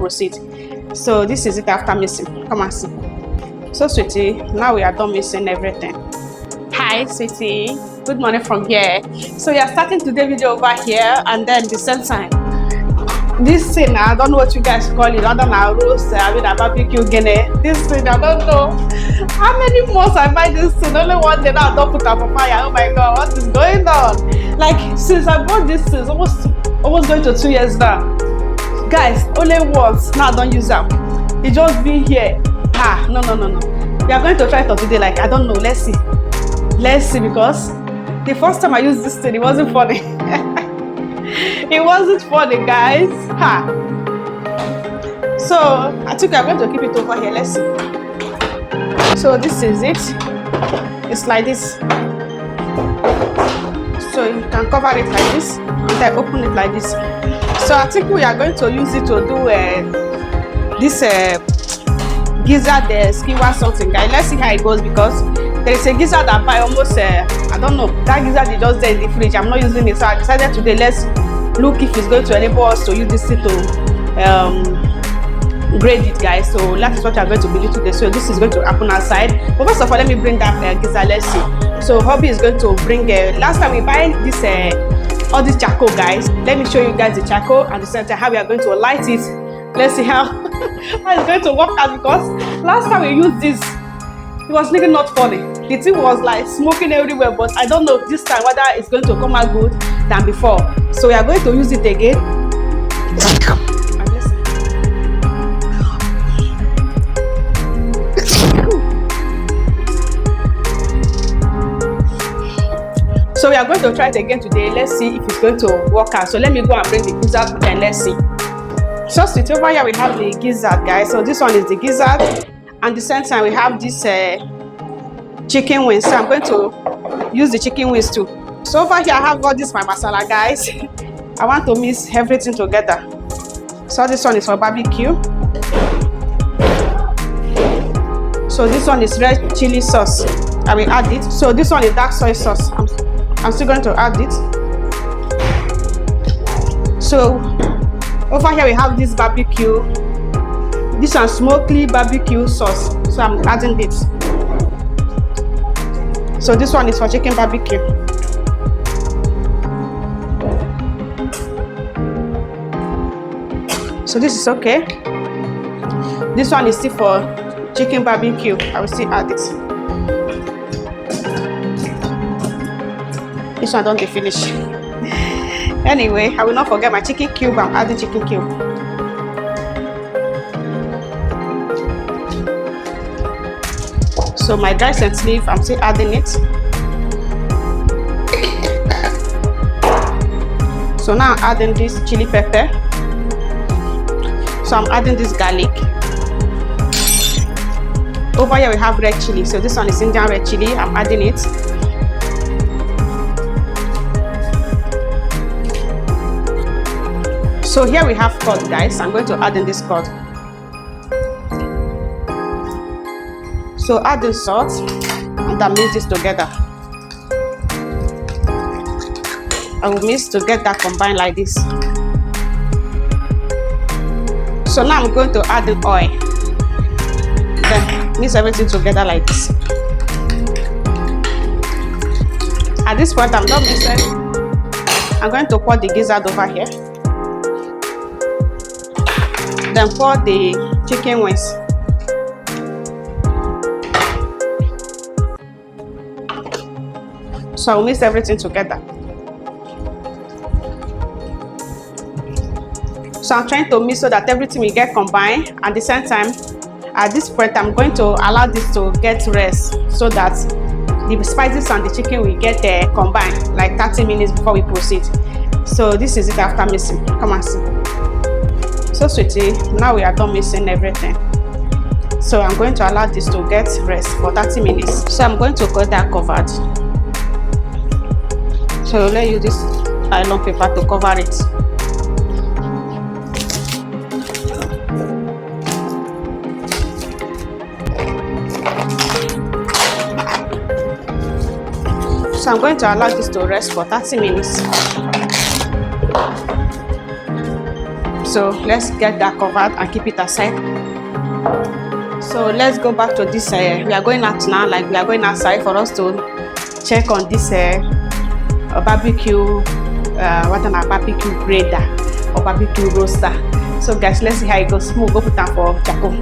proceed. So this is it after mixing. Come and see. So sweetie, now we are done mixing everything. Hi sweetie, good morning from here. So we are starting today's video over here, and then the same time this thing, I don't know what you guys call it, other than roast, I mean a barbecue guinea. This thing, I don't know how many months I buy this thing. Only one day now I don't put up a fire. Oh my god, what is going on? Like since I bought this thing, almost going to 2 years now. Guys, only once now I don't use them. It just be here. No. We are going to try it today. Like I don't know. Let's see because the first time I used this thing, it wasn't funny. It wasn't funny, guys. So I think I'm going to keep it over here. Let's see. So this is it. It's like this. So you can cover it like this and then open it like this. So I think we are going to use it to do this gizzard skewer something, guys. Let's see how it goes, because there is a gizzard I buy almost I don't know, that gizzard is just there in the fridge. I'm not using it, so I decided today let's look if it's going to enable us to use this thing to grade it, guys. So that is what I'm going to be doing today. So this is going to happen outside, but first of all let me bring that gizzard. Let's see. So hubby is going to bring last time we buy this all this charcoal, guys. Let me show you guys the charcoal and the center how we are going to light it. Let's see how it's going to work out, because last time we used this, it was really not funny. The thing was like smoking everywhere, but I don't know this time whether it's going to come out good than before. So we are going to use it again. So we are going to try it again today. Let's see if it's going to work out. So let me go and bring the gizzard and let's see. So sweet, over here we have the gizzard, guys. So this one is the gizzard, and the same time we have this chicken wings. So I'm going to use the chicken wings too. So over here I have all this my masala, guys. I want to mix everything together. So this one is for barbecue. So this one is red chili sauce. I will add it. So this one is dark soy sauce. I'm still going to add it. So over here we have this barbecue. This one smoky barbecue sauce. So I'm adding it. So this one is for chicken barbecue. So this is okay. This one is still for chicken barbecue. I will still add it. This one don't be finished. Anyway, I will not forget my chicken cube. I'm adding chicken cube. So my dry scent leaf, I'm still adding it. So now I'm adding this chili pepper. So I'm adding this garlic. Over here we have red chili. So this one is Indian red chili. I'm adding it. So here we have curd, guys. I'm going to add in this curd. So add the salt and then mix this together. I will mix to get that combined like this. So now I'm going to add the oil. Then mix everything together like this. At this point, I'm not mixing. I'm going to pour the gizzard over here. Then pour the chicken wings. So I'll mix everything together. So I'm trying to mix so that everything will get combined. At the same time, at this point, I'm going to allow this to get rest so that the spices and the chicken will get combined like 30 minutes before we proceed. So this is it after mixing. Come and see. So sweetie, now we are done mixing everything. So I'm going to allow this to get rest for 30 minutes. So I'm going to cut that covered. So let's use this nylon paper to cover it. So I'm going to allow this to rest for 30 minutes. So let's get that covered and keep it aside. So let's go back to this. We are going out now, like we are going outside for us to check on this barbecue, what an barbecue grater or barbecue roaster. So guys, let's see how it goes. We'll go put down for charcoal.